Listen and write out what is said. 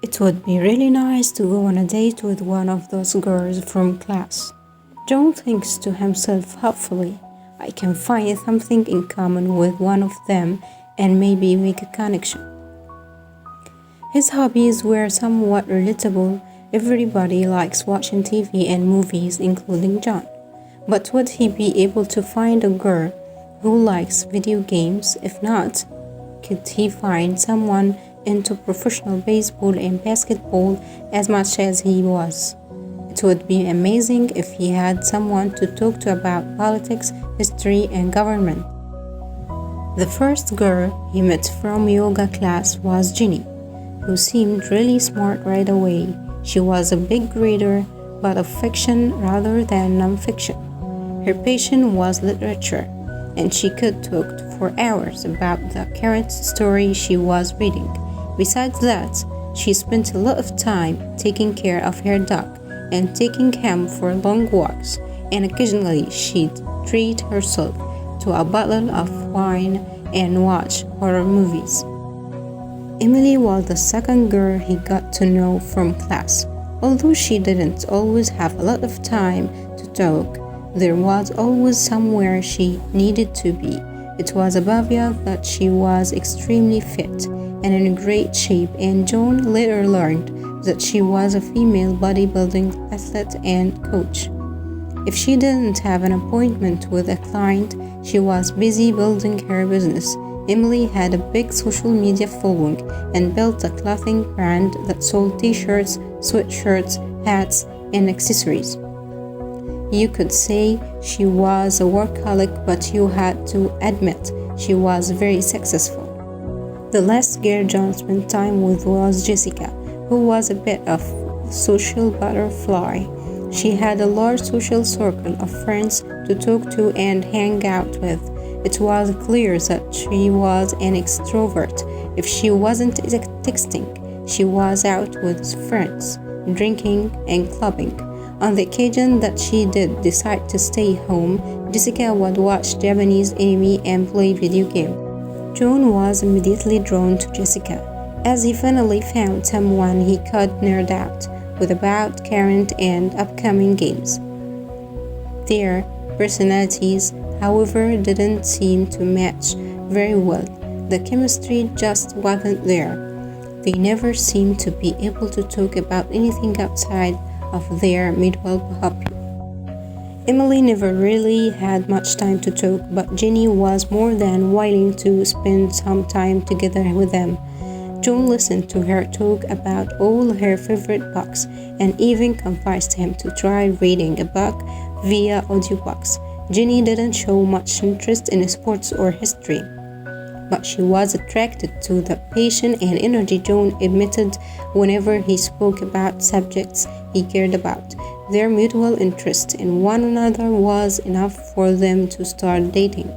It would be really nice to go on a date with one of those girls from class. John thinks to himself, hopefully, I can find something in common with one of them and maybe make a connection. His hobbies were somewhat relatable. Everybody likes watching TV and movies, including John. But would he be able to find a girl who likes video games? If not, could he find someone into professional baseball and basketball as much as he was? It would be amazing if he had someone to talk to about politics, history, and government. The first girl he met from yoga class was Jenny, who seemed really smart right away. She was a big reader, but of fiction rather than non-fiction. Her passion was literature, and she could talk for hours about the current story she was reading. Besides that, she spent a lot of time taking care of her dog and taking him for long walks, and occasionally she'd treat herself to a bottle of wine and watch horror movies. Emily was the second girl he got to know from class. Although she didn't always have a lot of time to talk, there was always somewhere she needed to be. It was obvious that she was extremely fit and in great shape, and Joan later learned that she was a female bodybuilding athlete and coach. If she didn't have an appointment with a client, she was busy building her business. Emily had a big social media following and built a clothing brand that sold t-shirts, sweatshirts, hats, and accessories. You could say she was a workaholic, but you had to admit she was very successful. The last girl John spent time with was Jessica, who was a bit of a social butterfly. She had a large social circle of friends to talk to and hang out with. It was clear that she was an extrovert. If she wasn't texting, she was out with friends, drinking and clubbing. On the occasion that she did decide to stay home, Jessica would watch Japanese anime and play video games. John was immediately drawn to Jessica, as he finally found someone he could nerd out with about current and upcoming games. Their personalities, however, didn't seem to match very well. The chemistry just wasn't there. They never seemed to be able to talk about anything outside of their mutual hobby. Emily never really had much time to talk, but Jenny was more than willing to spend some time together with them. John listened to her talk about all her favorite books and even convinced him to try reading a book via audiobooks. Jenny didn't show much interest in sports or history, but she was attracted to the passion and energy John emitted whenever he spoke about subjects he cared about. Their mutual interest in one another was enough for them to start dating.